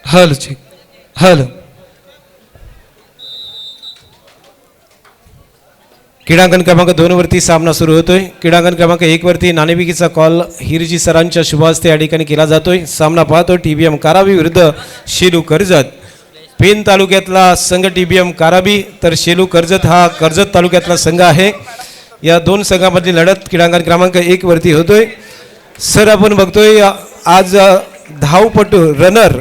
Hello check hello. क्रीडांगण क्रमांक 2 वरती सामना सुरू होतोय. क्रीडांगण क्रमांक 1 वरती नाणेफेकीचा कॉल हिरजी सरांच्या शुभ हस्ते या ठिकाणी केला जातोय. सामना पाहतो टीबीएम कारावी विरुद्ध शेलू कर्जत. पेन तालुक्यातला संघ टीबीएम कारावी तर शेलू कर्जत हा कर्जत तालुक्यातला संघ आहे. या दोन संघांमधली लढत क्रीडांगण क्रमांक 1 वरती होतोय. सर आपण बघतोय आज धावपटू रनर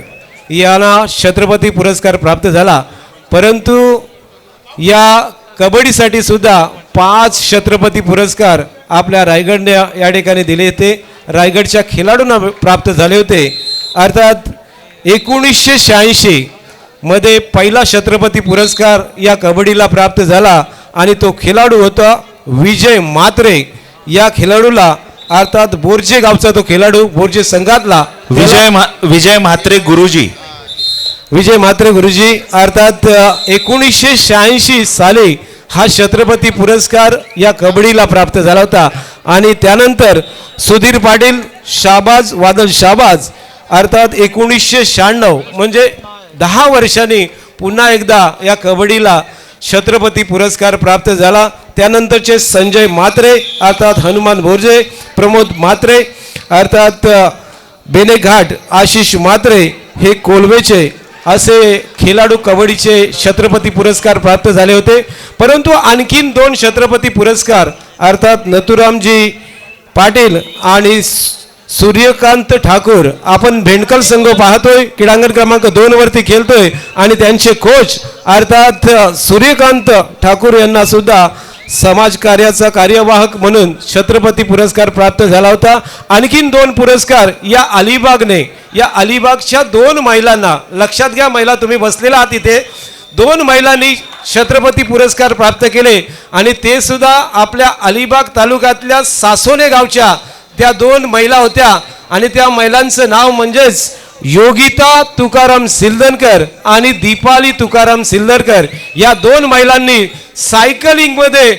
यांना छत्रपती पुरस्कार प्राप्त झाला, परंतु या कबड्डीसाठी सुद्धा 5 छत्रपती पुरस्कार आपल्या रायगडने या ठिकाणी दिले होते. रायगडच्या खेळाडूंना प्राप्त झाले होते. अर्थात 1986 मध्ये पहिला छत्रपती पुरस्कार या कबड्डीला प्राप्त झाला आणि तो खेळाडू होता विजय म्हात्रे. या खेळाडूला अर्थात बोरजे गावचा तो खेळाडू बोरजे संघातला विजय म्हात्रे गुरुजी अर्थात 1986 साली हा छत्रपती पुरस्कार या कबड्डीला प्राप्त झाला होता. आणि त्यानंतर सुधीर पाटील शाबाज वादळ शाबाज अर्थात 1996 म्हणजे 10 वर्षांनी पुन्हा एकदा या कबड्डीला छत्रपती पुरस्कार प्राप्त झाला. त्यानंतरचे संजय म्हात्रे अर्थात हनुमान बोरजे, प्रमोद म्हात्रे अर्थात बेनेघाट, आशिष म्हात्रे हे कोलवेचे असे खेळाडू कबड्डीचे छत्रपती पुरस्कार प्राप्त झाले होते. परंतु आणखीन 2 छत्रपती पुरस्कार अर्थात नथुरामजी पाटील आणि सूर्यकांत ठाकूर आपण भेंडकल संघ पाहतोय. क्रीडांगण क्रमांक 2 वरती खेळतोय आणि त्यांचे कोच अर्थात सूर्यकांत ठाकूर यांना सुद्धा समाजकार्याचा कार्यवाहक म्हणून छत्रपती पुरस्कार प्राप्त झाला होता. आणखीन 2 पुरस्कार या अलिबागने या अलिबागच्या 2 महिलांना, लक्षात घ्या महिला तुम्ही बसलेला आहात इथे, 2 महिलांनी छत्रपती पुरस्कार प्राप्त केले आणि ते सुद्धा आपल्या अलिबाग तालुक्यातल्या सासोने गावच्या त्या 2 महिला होत्या. आणि त्या महिलांचं नाव म्हणजेच योगिता तुकाराम सिल्दनकर आणि दीपाली तुकाराम सिल्दनकर. या 2 महिलांनी सायकलिंगमध्ये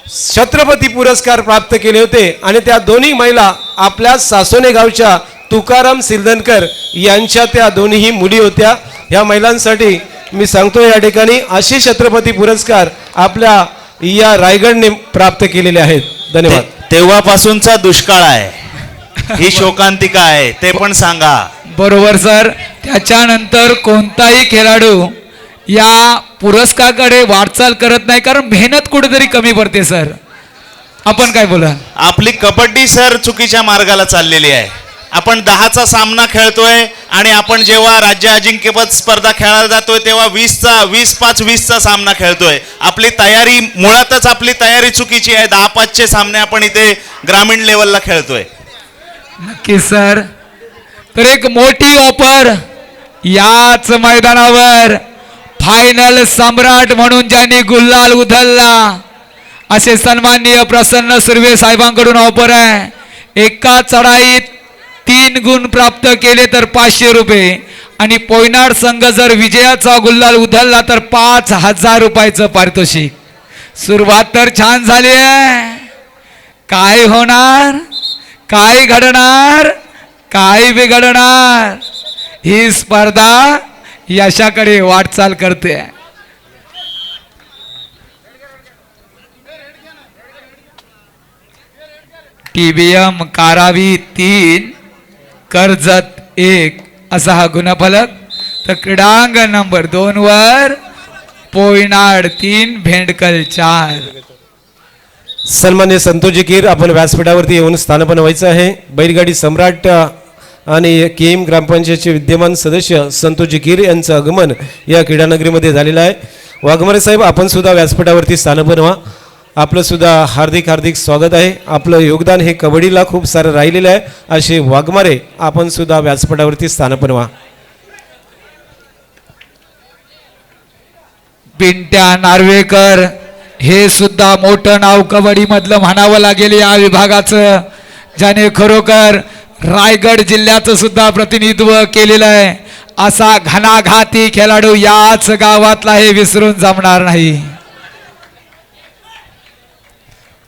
छत्रपती पुरस्कार प्राप्त केले होते आणि त्या दोन्ही महिला आपल्या सासोने गावच्या तुकाराम सिल्दनकर यांच्या त्या दोन्ही मुली होत्या. या महिलांसाठी मी सांगतो या ठिकाणी असे छत्रपती पुरस्कार आपल्या या रायगडने प्राप्त केलेले आहेत. धन्यवाद. तेव्हापासूनचा दुष्काळ आहे, ही शोकांतिका आहे, ते पण सांगा. बरोबर सर. त्याच्यानंतर कोणताही खेळाडू या पुरस्काराकडे वाटचाल करत नाही, कारण मेहनत कुठेतरी कमी पडते. सर आपण काय बोला? आपली कबड्डी सर चुकीच्या मार्गाला चाललेली आहे. आपण 10चा सामना खेळतोय आणि आपण जेव्हा राज्य अजिंक्यपद स्पर्धा खेळायला जातोय तेव्हा 20-5-20चा सामना खेळतोय. आपली तयारी मुळातच आपली तयारी चुकीची आहे. 10-5चे सामने आपण इथे ग्रामीण लेवलला खेळतोय. नक्की सर. तर एक मोठी ऑफर याच मैदानावर फायनल सम्राट म्हणून ज्यांनी गुलाल उधळला असे सन्माननीय प्रसन्न सुर्वे साहेबांकडून ऑफर आहे. एका चढाईत 3 गुण प्राप्त केले तर 500 रुपये आणि पोयनाड संघ जर विजयाचा गुलाल उधळला तर 5000 रुपयाचं पारितोषिक. सुरुवात तर छान झाली आहे. काय होणार, काय घडणार, काय बिघडणार, ही स्पर्धा यशाकडे वाटचाल करते. टीबीएम कारावी 3 कर्जत 1 असा हा गुणफलक. तर क्रीडांगण नंबर 2 वर पोयनाड 3 भेंडकल 4. सन्मान्य संतोषजी कीर आपण व्यासपीठावरती येऊन स्थानपन्न व्हायचं आहे. बैलगाडी सम्राट आणि केएम ग्रामपंचायतचे विद्यमान सदस्य संतोषजी कीर यांचं आगमन या क्रीडानगरीमध्ये झालेलं आहे. वाघमारे साहेब आपण सुद्धा व्यासपीठावरती स्थानपन्न व्हा. आपलं सुद्धा हार्दिक हार्दिक स्वागत आहे. आपलं योगदान हे कबड्डीला खूप सारं राहिलेलं आहे. असे वाघमारे आपण सुद्धा व्यासपीठावरती स्थानपन्न व्हा. पिंट्या नार्वेकर हे सुद्धा मोठं नाव कबड्डी मधलं म्हणावं लागेल या विभागाचं, ज्याने खरोखर रायगड जिल्ह्याचं सुद्धा प्रतिनिधित्व केलेलं आहे. असा घणाघाती खेळाडू याच गावातला हे विसरून जमणार नाही.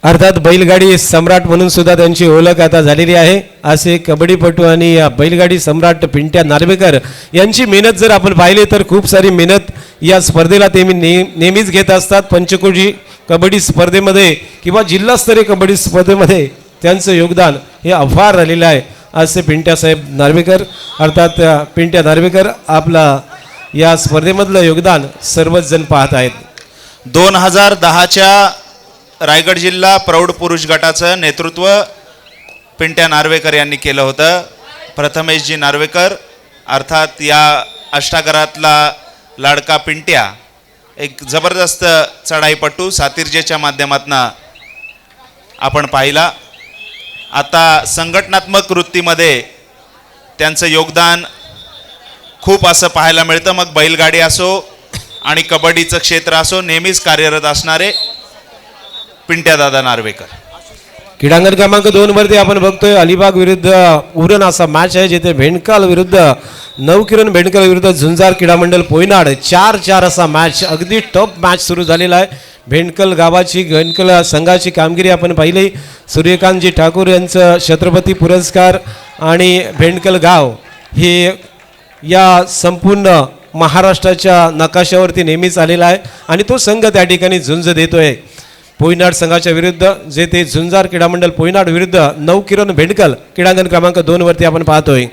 अर्थात बैलगाडी सम्राट म्हणून सुद्धा त्यांची ओळख आता झालेली आहे. असे कबड्डीपटू आणि बैलगाडी सम्राट पिंट्या नार्वेकर यांची मेहनत जर आपण पाहिली तर खूप सारी मेहनत या स्पर्धेला ते नेहमीच घेत असतात. पंचकोटी कबड्डी स्पर्धेमध्ये किंवा जिल्हास्तरीय कबड्डी स्पर्धेमध्ये त्यांचं योगदान हे अफार राहिलेलं आहे. असे पिंट्या साहेब नार्वेकर अर्थात पिंट्या नार्वेकर आपला या स्पर्धेमधलं योगदान सर्वच जण पाहत आहेत. 2010च्या रायगड जिल्हा प्रौढ पुरुष गटाचं नेतृत्व पिंट्या नार्वेकर यांनी केलं होतं. प्रथमेशजी नार्वेकर अर्थात या अष्टागरातला लाडका पिंट्या एक जबरदस्त चढाईपटू सातिर्जेच्या माध्यमातून आपण पाहिला. आता संघटनात्मक वृत्तीमध्ये त्यांचं योगदान खूप असं पाहायला मिळतं. मग बैलगाडी असो आणि कबड्डीचं क्षेत्र असो नेहमीच कार्यरत असणारे पिंट्यादादा नार्वेकर. क्रीडांगण क्रमांक 2 वरती आपण बघतोय अलिबाग विरुद्ध उरण असा मॅच आहे जिथे भेंडकाल विरुद्ध नवकिरण भेंडकाल विरुद्ध झुंजार क्रीडा मंडळ पोयनाड 4-4 असा मॅच अगदी टफ मॅच सुरू झालेला आहे. भेंडकल गावाची भेंडकल संघाची कामगिरी आपण पाहिली. सूर्यकांतजी ठाकूर यांचं छत्रपती पुरस्कार आणि भेंडकल गाव हे या संपूर्ण महाराष्ट्राच्या नकाशावरती नेहमीच आलेला आहे आणि तो संघ त्या ठिकाणी झुंज देतोय पोयनाड संघाच्या विरुद्ध, जे ते झुंजार क्रीडा मंडळ पोयनाड विरुद्ध नवकिरण भेंडकल क्रीडांगण क्रमांक 2 वरती आपण पाहतोय.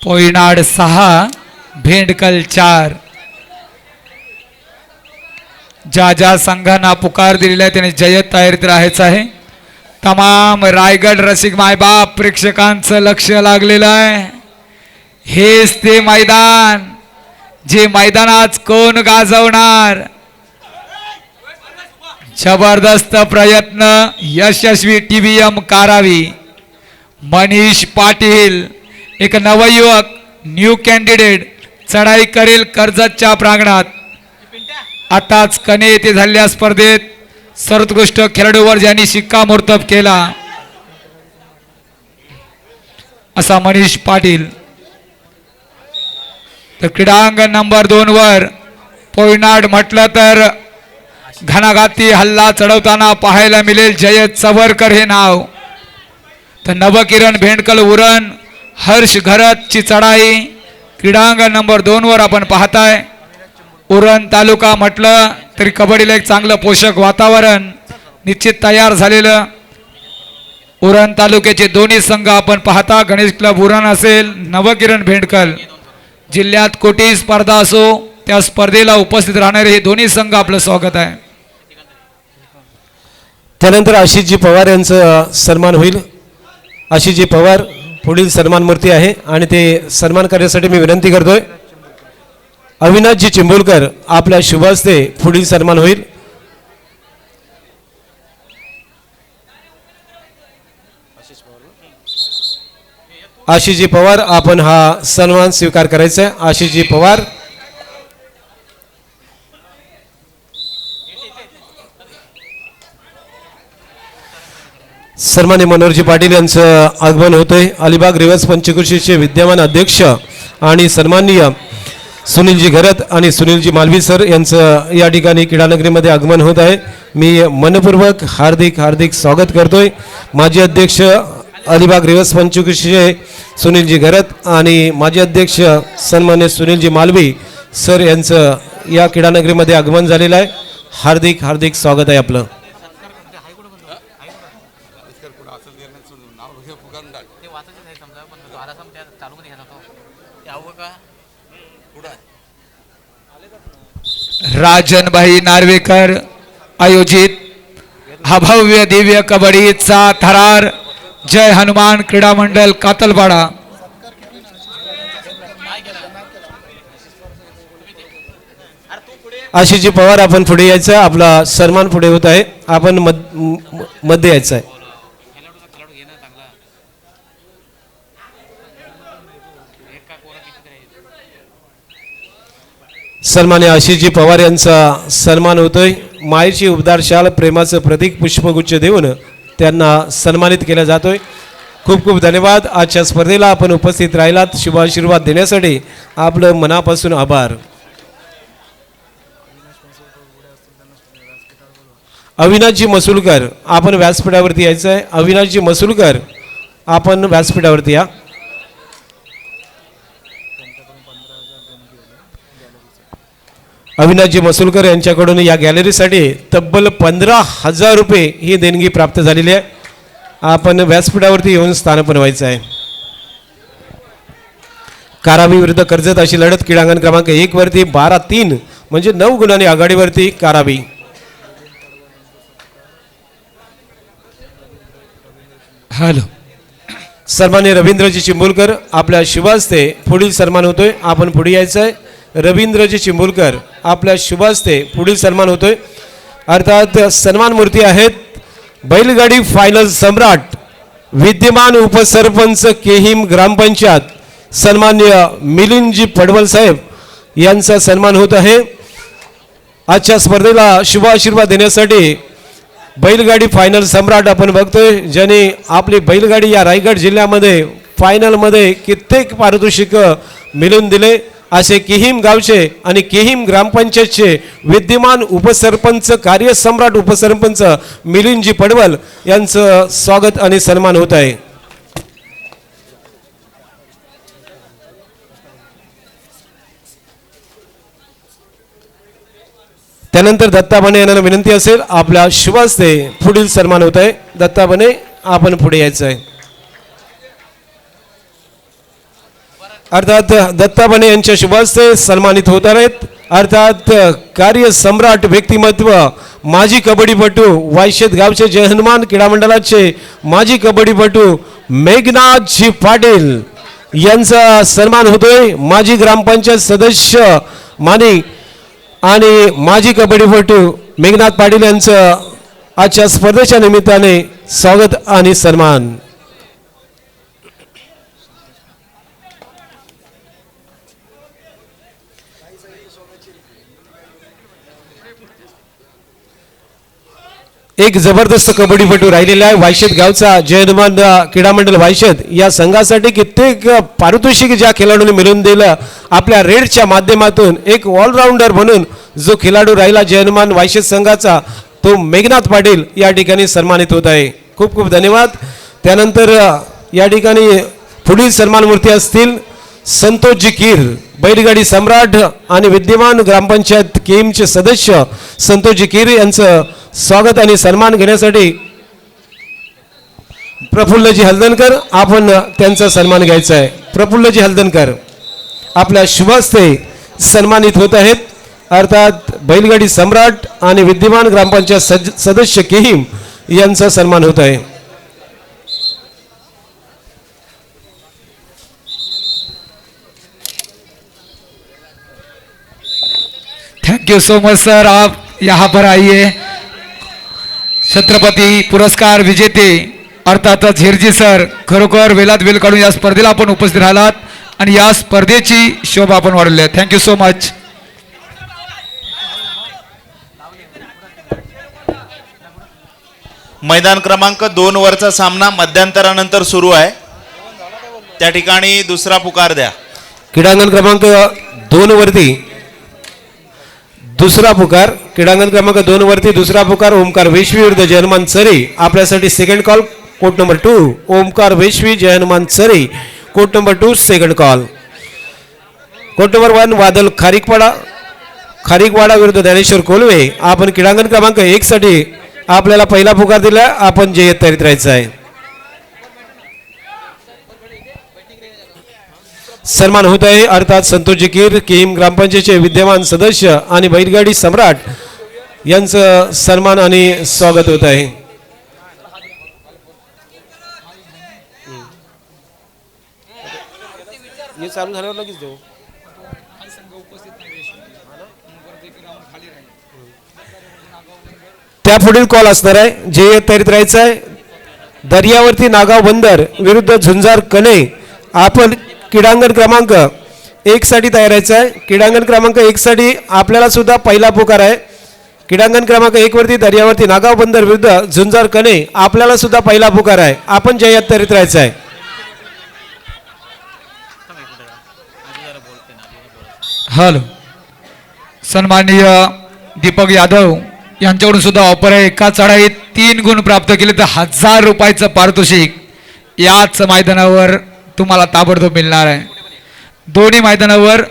पोयनाड 6 भेंडकल 4. ज्या ज्या संघांना पुकार दिलेला आहे त्याने जय्यत तयारीत राहायचं आहे. तमाम रायगड रसिक मायबाप प्रेक्षकांचं लक्ष लागलेलं आहे. हेच ते मैदान जे मैदानात कोण गाजवणार. जबरदस्त प्रयत्न यशस्वी TVM कारावी. मनीष पाटील एक नवयुवक न्यू कॅन्डिडेट चढाई करेल कर्जतच्या प्रांगणात. आताच कने येथे झालेल्या स्पर्धेत सर्वोत्कृष्ट खेळाडूवर ज्यांनी शिक्कामोर्तब केला असा मनीष पाटील. तर क्रीडांगण नंबर 2 वर पोयनाड म्हटलं तर घणाघाती हल्ला चढवताना पाहायला मिळेल जयत सवरकर हे नाव. तर नवकिरण भेंडकल उरण हर्ष घरतची चढाई क्रीडांगण नंबर 2 वर आपण पाहताय. उरण तालुका म्हटलं तरी कबड्डीला एक चांगलं पोषक वातावरण निश्चित तयार झालेलं. उरण तालुक्याचे दोन्ही संघ आपण पाहता. गणेश क्लब उरण असेल नवकिरण भेंडकल. जिल्ह्यात कोटी स्पर्धा असो त्या स्पर्धेला उपस्थित राहणारे हे दोन्ही संघ आपलं स्वागत आहे. त्यानंतर आशिषजी पवार यांचं सन्मान होईल. आशिषजी पवार पुढील सन्मान मूर्ती आहे आणि ते सन्मान करण्यासाठी मी विनंती करतोय अविनाशजी चिंबोलकर आपल्या शुभ हस्ते पुढील सन्मान होईल. आशिषजी पवार आपण हा सन्मान स्वीकार करायचा आहे. आशिषजी पवार सन्मान्य मनोहरजी पाटील यांचं आगमन होतंय. अलिबाग रिवर्स पंचकृषीचे विद्यमान अध्यक्ष आणि सन्माननीय सुनीलजी घरत आणि सुनीलजी मालवी सर यांचं या ठिकाणी क्रीडानगरीमध्ये आगमन होत आहे. मी मनपूर्वक हार्दिक स्वागत करतोय. माजी अध्यक्ष अलिबाग रिवर्स पंचकृषीचे सुनीलजी घरत आणि माजी अध्यक्ष सन्मान्य सुनीलजी मालवी सर यांचं या क्रीडानगरीमध्ये आगमन झालेलं आहे. हार्दिक स्वागत आहे आपलं. राजनभाई नार्वेकर आयोजित हा भव्य दिव्य कबड्डीचा थरार जय हनुमान क्रीडा मंडळ कातलपाडा. आशिषजी पवार आपण पुढे यायचं. आपला सन्मान पुढे होत आहे. आपण मध्ये यायचं आहे. सन्मान्य आशिषजी पवार यांचा सन्मान होतोय. मायेची उबदार शाल प्रेमाचं प्रतीक पुष्पगुच्छ देऊन त्यांना सन्मानित केला जातोय. खूप खूप धन्यवाद. आजच्या स्पर्धेला आपण उपस्थित राहिलात, शुभ आशीर्वाद देण्यासाठी आपलं मनापासून आभार. अविनाशजी मसुलकर आपण व्यासपीठावरती यायचं आहे. अविनाशजी मसुलकर आपण व्यासपीठावरती या. अविनाशजी मसुलकर यांच्याकडून या गॅलरीसाठी तब्बल 15,000 रुपये ही देणगी प्राप्त झालेली आहे. आपण व्यासपीठावरती येऊन स्थान बनवायचं आहे. कारावी विरुद्ध कर्जत अशी लढत क्रीडांगण क्रमांक 1 वरती 12-3 म्हणजे 9 गुणांनी आघाडीवरती कारावी. हॅलो. सन्मान्य रवींद्रजी चिंबोलकर आपल्या शुभास्ते पुढील सन्मान होतोय. आपण पुढे यायचं आहे. रवींद्रजी चिंबोलकर आपल्या शुभास्ते पुढील सन्मान होतोय. अर्थात सन्मान मूर्ती आहेत बैलगाडी फायनल सम्राट विद्यमान उपसरपंच केहिम ग्रामपंचायत सन्मान्य मिलिंदजी पडवल साहेब यांचा सन्मान होत आहे. आजच्या स्पर्धेला शुभ आशीर्वाद देण्यासाठी बैलगाडी फायनल सम्राट आपण बघतोय, ज्याने आपली बैलगाडी या रायगड जिल्ह्यामध्ये फायनलमध्ये कित्येक पारितोषिक मिळवून दिले. असे केहिम गावचे आणि केहिम ग्रामपंचायतचे विद्यमान उपसरपंच कार्यसम्राट उपसरपंच मिलिंदजी पडवल यांचं स्वागत आणि सन्मान होत आहे. त्यानंतर दत्ता बने यांना विनंती असेल आपल्या शुभास्ते पुढील सन्मान होत आहे. दत्ता बने आपण पुढे यायचं आहे. अर्थात दत्ता बने यांच्या शुभास्ते सन्मानित होत आहेत. अर्थात कार्यसम्राट व्यक्तिमत्व माजी कबड्डीपटू वायशेत गावचे जय हनुमान क्रीडा मंडळाचे माजी कबड्डीपटू मेघनाथजी पाटील यांचा सन्मान होतोय. माजी ग्रामपंचायत सदस्य मानी आणि माजी कबड्डीपटू मेघनाथ पाटील यांचं आजच्या स्पर्धेच्या निमित्ताने स्वागत आणि सन्मान. एक जबरदस्त कबड्डीपटू राहिलेला आहे वायशेत गावचा जय हनुमान क्रीडा मंडळ वायशेत. या संघासाठी कित्येक पारितोषिक ज्या खेळाडूंनी मिळवून दिलं आपल्या रेडच्या माध्यमातून एक ऑलराऊंडर म्हणून जो खेळाडू राहिला जय हनुमान वायशेत संघाचा तो मेघनाथ पाटील या ठिकाणी सन्मानित होत आहे. खूप खूप धन्यवाद. त्यानंतर या ठिकाणी पुढील सन्मान मूर्ती असतील संतोषजी कीर बैलगाडी सम्राट आणि विद्यमान ग्रामपंचायत केमचे सदस्य संतोषजी कीर यांचं स्वागत आणि सन्मान घेण्यासाठी प्रफुल्लजी हलदनकर आपण त्यांचा सन्मान घ्यायचा आहे. प्रफुल्लजी हलदनकर आपल्या शुभास्ते सन्मानित होत आहेत. अर्थात बैलगाडी सम्राट आणि विद्यमान ग्रामपंचायत सदस्य केहिम यांचा सन्मान होत आहे. Thank you so much sir, आप यहाँ पर आइए. छत्रपती पुरस्कार विजेते अर्थातच हिरजी सर खरोखर वेलात वेल काढून या स्पर्धेला आपण उपस्थित राहिलात आणि या स्पर्धेची शोभा आपण वाढवली आहे. Thank you so much. मैदान क्रमांक 2 वरचा सामना मध्यंतरानंतर सुरू आहे. त्या ठिकाणी दुसरा पुकार द्या. क्रीडांगण क्रमांक 2 वरती दुसरा पुकार. क्रीडांगण क्रमांक 2 वरती दुसरा पुकार ओमकार वेशवी विरुद्ध जय हनुमान चरी. आपल्यासाठी second call court number 2 Omkar Veshvi Jay Hanuman Chari. Court number 2 second call. Court number 1 Vadal Kharikwada विरुद्ध ज्ञानेश्वर कोलवे. आपण क्रीडांगण क्रमांक 1 साठी आपल्याला पहिला पुकार दिला. आपण जे तयारीत राहायचं आहे. सन्मान होत आहे. अर्थात संतोषजी कीर केम ग्रामपंचायतचे विद्यमान सदस्य आणि बैलगाडी सम्राट यांचं सन्मान आणि स्वागत होत आहे. चालू झाल्यावर लगेच देऊ. त्या पुढील कॉल असणार आहे. जे तयारीत राहायचं आहे. दर्यावरती नागाव बंदर विरुद्ध झुंजार कणे. आपण क्रीडांगण क्रमांक 1 साठी तयार राहायचं आहे. क्रीडांगण क्रमांक 1 साठी आपल्याला सुद्धा पहिला पुकार आहे. क्रीडांगण क्रमांक 1 वरती दर्यावरती नागाव बंदर विरुद्ध झुंजार कने. आपल्याला सुद्धा पहिला पुकार आहे, आपण जय्यत तरीत राहायचं आहे. हॅलो, सन्माननीय दीपक यादव यांच्याकडून सुद्धा ऑफर आहे. एका चढाईत 3 गुण प्राप्त केले तर 1000 रुपयाचं पारितोषिक याच मैदानावर तुम्हाला ताबडतोब मिळणार आहे. दोन्ही मैदानावर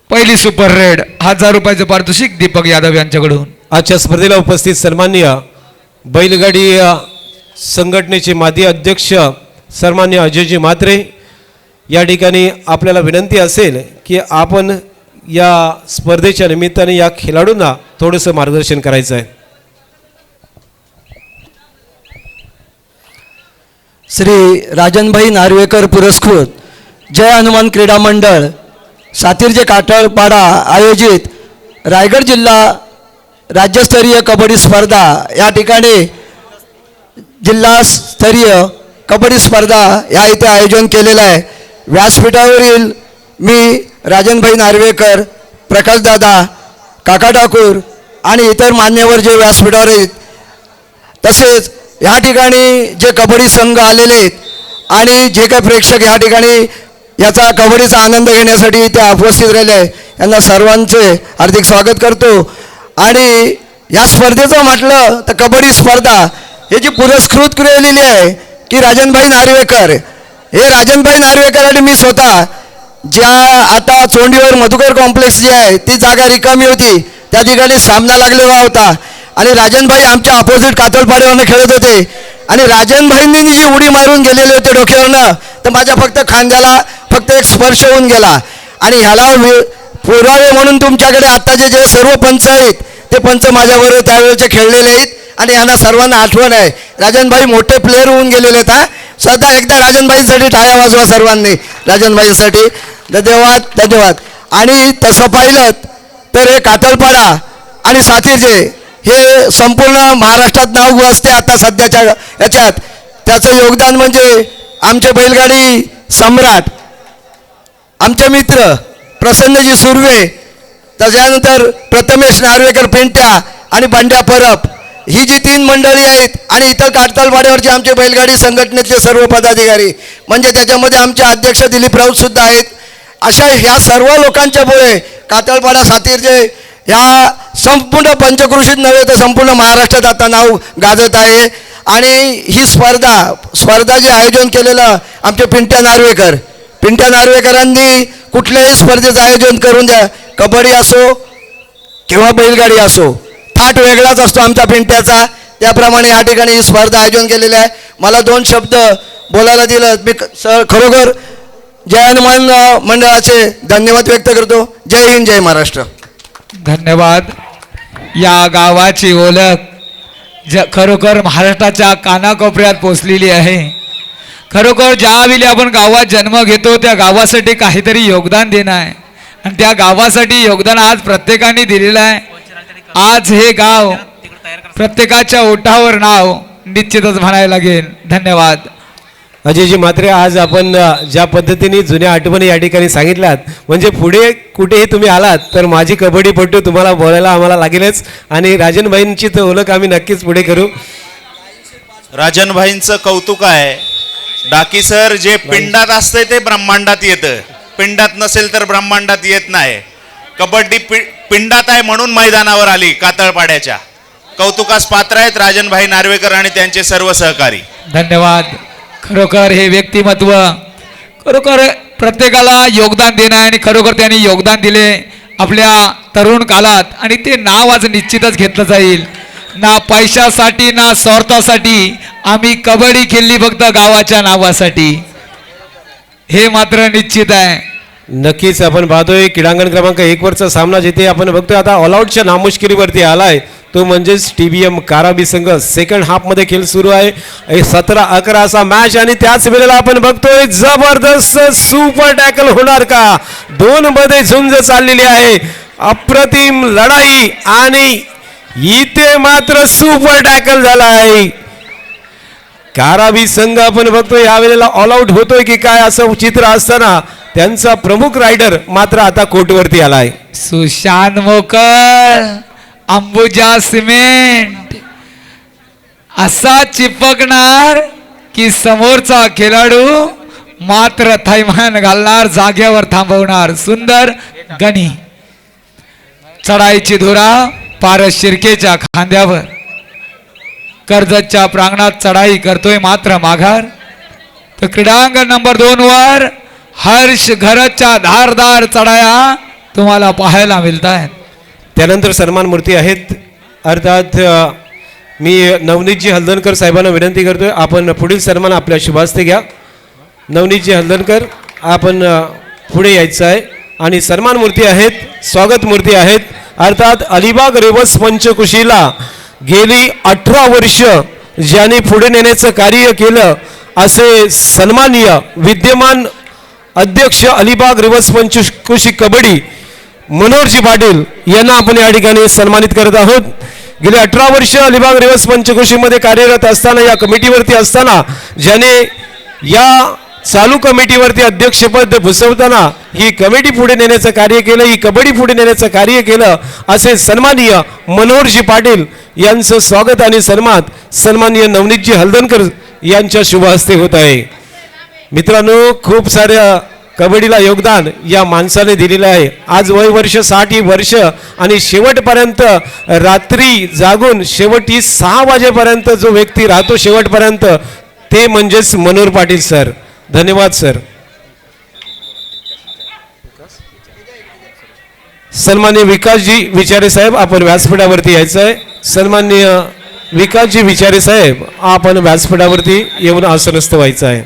पहिली सुपर रेड 1000 रुपयाचं पारितोषिक दीपक यादव यांच्याकडून. आजच्या स्पर्धेला उपस्थित सन्माननीय बैलगाडी संघटनेचे माजी अध्यक्ष सन्माननीय अजयजी म्हात्रे, या ठिकाणी आपल्याला विनंती असेल की आपण या स्पर्धेच्या निमित्ताने या खेळाडूंना थोडंसं मार्गदर्शन करायचं आहे. श्री राजनभाई नार्वेकर पुरस्कृत जय हनुमान क्रीडा मंडळ सातिर्जे काटळपाडा आयोजित रायगड जिल्हा राज्यस्तरीय कबड्डी स्पर्धा या ठिकाणी जिल्हास्तरीय कबड्डी स्पर्धा या इथे आयोजन केलेलं आहे. व्यासपीठावरील मी राजनभाई नार्वेकर, प्रकाशदादा, काका ठाकूर आणि इतर मान्यवर जे व्यासपीठावर आहेत, तसेच या ठिकाणी जे कबड्डी संघ आलेले आहेत आणि जे काही प्रेक्षक या ठिकाणी याचा कबड्डीचा आनंद घेण्यासाठी इथे उपस्थित राहिले आहे, यांना सर्वांचे हार्दिक स्वागत करतो. आणि या स्पर्धेचं म्हटलं तर कबड्डी स्पर्धा हे जी पुरस्कृत केलेली आहे की राजनभाई नार्वेकर, हे राजनभाई नार्वेकर आणि मी स्वतः ज्या आता चोंडीवर मधुकर कॉम्प्लेक्स जे आहे ती जागा रिकामी होती, त्या ठिकाणी सामना लागलेला होता आणि राजनभाई आमच्या अपोजिट कातळपाड्यावरनं खेळत होते आणि राजनभाईंनी जी उडी मारून गेलेले होते डोक्यावरनं, तर माझ्या फक्त खांद्याला फक्त एक स्पर्श होऊन गेला. आणि ह्याला पुरावे म्हणून तुमच्याकडे आत्ताचे जे सर्व पंच आहेत ते पंच माझ्याबरोबर त्यावेळेचे खेळलेले आहेत आणि यांना सर्वांना आठवण आहे. राजनभाई मोठे प्लेअर होऊन गेलेले आहेत. सध्या एकदा राजनभाईसाठी टाळ्या वाजवा सर्वांनी, राजनभाईसाठी धन्यवाद धन्यवाद. आणि तसं पाहिलं तर हे कातळपाडा आणि सातिर्जे हे संपूर्ण महाराष्ट्रात नाव गाजते आता सध्याच्या याच्यात. त्याचं योगदान म्हणजे आमचे बैलगाडी सम्राट, आमचे मित्र प्रसन्नजी सुर्वे, त्याच्यानंतर प्रथमेश नार्वेकर पेंट्या आणि बंड्या परब, ही जी 3 मंडळी आहेत आणि इतर कातळपाड्यावरचे आमचे बैलगाडी संघटनेतले सर्व पदाधिकारी, म्हणजे त्याच्यामध्ये आमचे अध्यक्ष दिलीप राऊत सुद्धा आहेत. अशा ह्या सर्व लोकांच्यामुळे कातळपाडा सातिर्जे ह्या संपूर्ण पंचक्रोशीत नव्हे तर संपूर्ण महाराष्ट्रात आता नाव गाजत आहे. आणि ही स्पर्धा जे आयोजन केलेलं आमचे पिंट्या नार्वेकरांनी कुठल्याही स्पर्धेचं आयोजन करून द्या, कबड्डी असो किंवा बैलगाडी असो, थाट वेगळाच असतो आमच्या पिंट्याचा. त्याप्रमाणे या ठिकाणी ही स्पर्धा आयोजन केलेली आहे. मला 2 शब्द बोलायला दिलं, मी खरोखर जय हनुमान मंडळाचे धन्यवाद व्यक्त करतो. जय हिंद, जय महाराष्ट्र. धन्यवाद. या गावाची ओळख खरोखर महाराष्ट्राच्या कानाकोपऱ्यात पोचलेली आहे. खरोखर ज्यावेळी आपण गावात जन्म घेतो त्या गावासाठी काहीतरी योगदान देणं आहे आणि त्या गावासाठी योगदान आज प्रत्येकाने दिलेलं आहे. आज हे गाव प्रत्येकाच्या ओठावर नाव निश्चितच म्हणायला लागेल. धन्यवाद. अजयजी म्हात्रे, आज आपण ज्या पद्धतीने जुन्या आठवणी या ठिकाणी सांगितल्यात, म्हणजे पुढे कुठेही तुम्ही आलात तर माझी कबड्डीपटू तुम्हाला बोलायला आम्हाला लागेलच. आणि राजनभाईंची तर ओळख आम्ही नक्कीच पुढे करू. राजनभाईंचं कौतुक आहे. डाकी सर, जे पिंडात असते ते ब्रह्मांडात येतं, पिंडात नसेल तर ब्रह्मांडात येत नाही. कबड्डी पिंडात आहे म्हणून मैदानावर आली कातळपाड्याच्या. कौतुकास पात्र आहेत राजनभाई नार्वेकर आणि त्यांचे सर्व सहकारी. धन्यवाद. खरोखर हे व्यक्तिमत्व खरोखर प्रत्येकाला योगदान देणं आहे आणि खरोखर त्यांनी योगदान दिले आपल्या तरुण काळात आणि ते नाव आज निश्चितच घेतलं जाईल. ना पैशासाठी ना स्वार्थासाठी आम्ही कबड्डी खेळली, फक्त गावाच्या नावासाठी, हे मात्र निश्चित आहे. नक्कीच आपण पाहतोय क्रीडांगण क्रमांक 1 वरचा सामना जिथे आपण बघतोय आता ऑल आउटच्या नामुष्किरीवरती आलाय, तो म्हणजेच TBM काराबी संघ. सेकंड हाफमध्ये खेळ सुरू आहे. 17-11 असा मॅच आणि त्याच वेळेला आपण बघतोय जबरदस्त सुपर टॅकल होणार का. 2 मध्ये झुंज चाललेली आहे, अप्रतिम लढाई आणि इथे मात्र सुपर टॅकल झाला आहे. काराबी संघ आपण बघतोय यावेळेला ऑल आउट होतोय की काय असं चित्र असताना त्यांचा प्रमुख रायडर मात्र आता कोर्टवरती आलाय. सुशांत मोकर अंबुजा सिमेंट असा चिपकणार की समोरचा खेळाडू मात्र थैमान घालणार, जाग्यावर थांबवणार. सुंदर गणी चढाईची धुरा पारस शिर्केच्या खांद्यावर. कर्जतच्या प्रांगणात चढाई करतोय मात्र माघार. तर क्रीडांगण नंबर 2 वर हर्ष घरच्या धारदार चढाया तुम्हाला पाहायला मिळत आहेत. त्यानंतर सन्मान मूर्ती आहेत. अर्थात मी नवनीतजी हलदणकर साहेबांना विनंती करतोय, आपण पुढील सन्मान आपल्या शुभास्ते घ्या. नवनीतजी हलदणकर, आपण पुढे यायचं आहे. आणि सन्मान मूर्ती आहेत, स्वागत मूर्ती आहेत. अर्थात अलिबाग रेवस पंचकुशीला गेली 18 वर्ष ज्यांनी पुढे नेण्याचं कार्य केलं असे सन्माननीय विद्यमान अध्यक्ष अलिबाग रेवस पंचकुशी कबड्डी मनोहरजी पाटील यांना आपण या ठिकाणी सन्मानित करत आहोत. गेली 18 वर्ष अलिबाग रेवस पंचकुशीमध्ये कार्यरत असताना, या कमिटीवरती असताना, ज्याने या चालू कमिटीवरती अध्यक्षपद भूषवताना ही कमिटी पुढे नेण्याचं कार्य केलं, ही कबड्डी पुढे नेण्याचं कार्य केलं असे सन्माननीय मनोहरजी पाटील यांचं स्वागत आणि सन्माननीय नवनीतजी हलदणकर यांच्या शुभ हस्ते होत आहे. मित्रांनो, खूप साऱ्या कबड्डीला योगदान या माणसाने दिलेलं आहे. आज वय वर्ष 60 वर्ष आणि शेवटपर्यंत रात्री जागून शेवटी 6 वाजेपर्यंत जो व्यक्ती राहतो शेवटपर्यंत, ते म्हणजेच मनोहर पाटील सर. धन्यवाद सर. सन्माननीय विकासजी विचारे साहेब, आपण व्यासपीठावरती यायचं आहे. सन्माननीय विकासजी विचारे साहेब, आपण व्यासपीठावरती येऊन आसनस्थ व्हायचं आहे.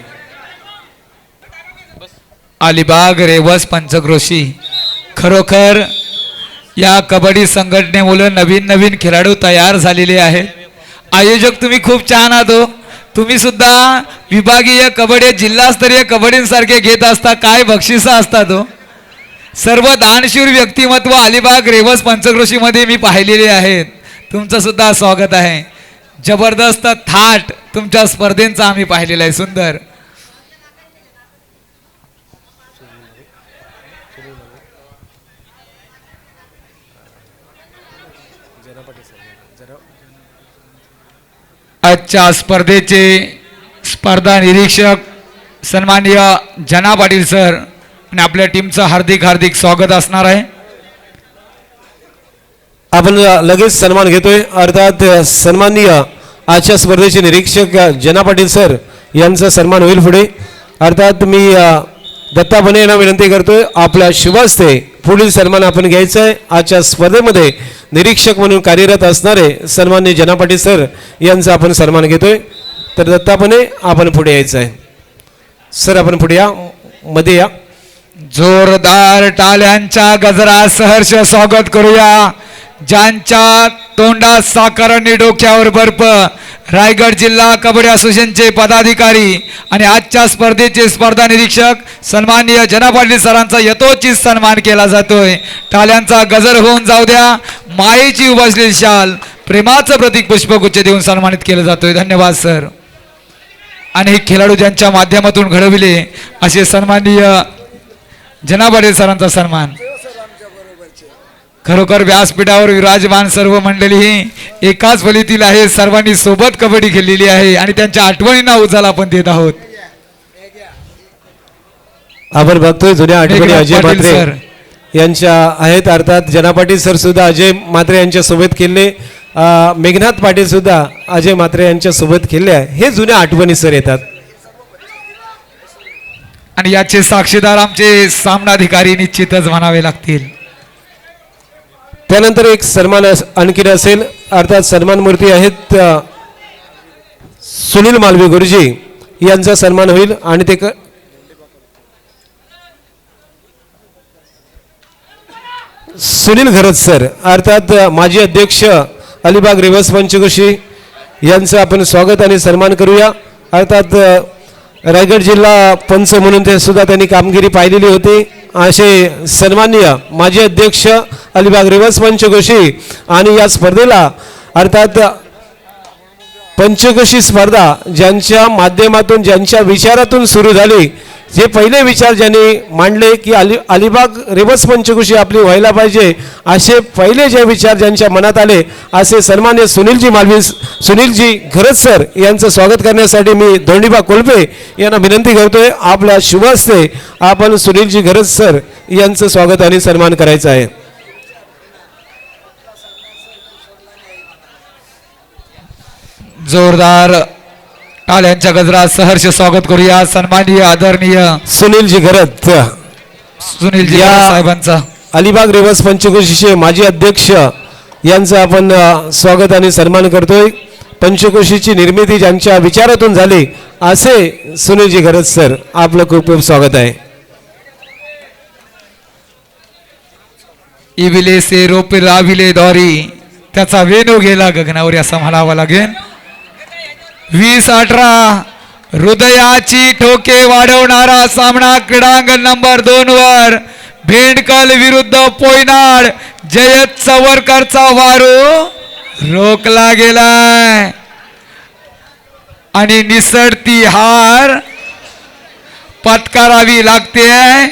अलिबाग रेवस पंचक्रोशी खरोखर या कबड्डी संघटनेमुळे नवीन नवीन खेळाडू तयार झालेले आहेत. आयोजक तुम्ही खूप छान आहात हो. तुम्ही सुद्धा विभागीय कबड्डी जिल्हास्तरीय कबड्डींसारखे घेत असता, काय बक्षिसं असतात हो. सर्व दानशूर व्यक्तिमत्व अलिबाग रेवस पंचक्रोशीमध्ये मी पाहिलेले आहेत. तुमचं सुद्धा स्वागत आहे. जबरदस्त थाट तुमच्या स्पर्धेंचा आम्ही पाहिलेला आहे. सुंदर. आजच्या स्पर्धेचे स्पर्धा निरीक्षक सन्माननीय जना पाटील सर आणि आपल्या टीमचं हार्दिक हार्दिक स्वागत असणार आहे. आपण लगेच सन्मान घेतोय. अर्थात सन्माननीय आजच्या स्पर्धेचे निरीक्षक जना पाटील सर यांचा सन्मान होईल पुढे. अर्थात मी दत्ता बने यांना विनंती करतोय, आपल्या शुभ हस्ते पुढील सन्मान आपण घ्यायचा आहे. आजच्या स्पर्धेमध्ये निरीक्षक म्हणून कार्यरत असणारे सन्माननीय जना पाटील सर यांचा आपण सन्मान घेतोय. तर दत्ता बने, आपण पुढे यायचं आहे. सर आपण पुढे या, मध्ये या. जोरदार टाळ्यांच्या गजरात सहर्ष स्वागत करूया ज्यांच्या तोंडात साखर आणि डोक्यावर बर्फ, रायगड जिल्हा कबड्डी असोसिएशनचे पदाधिकारी आणि आजच्या स्पर्धेचे स्पर्धा निरीक्षक सन्माननीय जना पाटील सरांचा यथोचित सन्मान केला जातोय. टाळ्यांचा गजर होऊन जाऊ द्या. मायेची उभासलेली शाल, प्रेमाचं प्रतीक पुष्पगुच्छ देऊन सन्मानित केलं जातोय. धन्यवाद सर. अनेक खेळाडू ज्यांच्या माध्यमातून घडविले असे सन्माननीय जना पाटील सरांचा सन्मान. खरोखर व्यासपीठावर विराजमान सर्व मंडळी ही एकाच फलीतील आहे. सर्वांनी सोबत कबड्डी खेळलेली आहे आणि त्यांच्या आठवणींना उजाला आपण देत आहोत. आपण बघतोय जुन्या आठवणी अजय म्हात्रे यांच्या आहेत. अर्थात जना पाटील सर सुद्धा अजय म्हात्रे यांच्या सोबत खेळले, मेघनाथ पाटील सुद्धा अजय म्हात्रे यांच्या सोबत खेळले आहे. हे जुन्या आठवणी सर येतात. आणि याचे साक्षीदार आमचे सामनाधिकारी निश्चितच म्हणावे लागतील. त्यानंतर एक सन्मान आणखी असेल. अर्थात सन्मान मूर्ती आहेत सुनील मालवी गुरुजी यांचा सन्मान होईल. आणि ते सुनील घरत सर, अर्थात माजी अध्यक्ष अलिबाग रेवस पंचक्रोशी यांचं आपण स्वागत आणि सन्मान करूया. अर्थात रायगड जिल्हा पंच म्हणून ते सुद्धा त्यांनी कामगिरी पाहिलेली होती. असे सन्माननीय माजी अध्यक्ष अलिबाग रेवस पंचक्रोशी. आणि या स्पर्धेला अर्थात पंचक्रोशी स्पर्धा ज्यांच्या माध्यमातून ज्यांच्या विचारातून सुरू झाली जे पहिले विचार ज्यांनी मांडले की अलिबाग रेवस पंचकृषी आपली व्हायला पाहिजे, असे पहिले जे विचार ज्यांच्या मनात आले, असे सन्मान्य सुनीलजी घरत सर यांचं स्वागत करण्यासाठी मी धोंडीबा कोल्पे यांना विनंती करतोय. आपल्या शुभ हस्ते आपण सुनीलजी घरत सर यांचं स्वागत आणि सन्मान करायचा आहे. जोरदार टाळ्यांच्या गजरात सहर्ष स्वागत करूया सन्माननीय आदरणीय सुनीलजी घरत सुनीलजी या- साहेबांचा. अलिबाग रेवस पंचकृषीचे माजी अध्यक्ष यांचं आपण स्वागत आणि सन्मान करतोय. पंचकृषीची निर्मिती ज्यांच्या विचारातून झाली असे सुनीलजी घरत सर, आपलं खूप खूप स्वागत आहे. इविले से रोप राविले दोरी, त्याचा वेणू गेला गगनावर असं म्हणावं लागेल. 20-18 हृदयाची ठोके वाढवणारा सामना क्रीडांगण नंबर 2 वर भेंडकल विरुद्ध पोयनाड. जयत चवरकरचा वारू रोखला गेलाय आणि निसरती हार पत्करावी लागते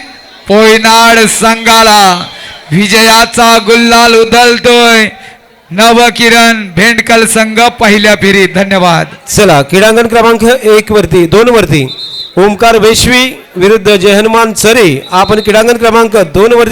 पोयनाड संघाला. विजयाचा गुल्लाल उधळतोय नवकिरण भेंडकल संघ पहिल्या फेरीत. धन्यवाद. चला क्रीडांगण क्रमांक 2 वरती ओमकार वेशवी विरुद्ध जय हनुमान चरे. आपण क्रीडांगण क्रमांक 2 वरती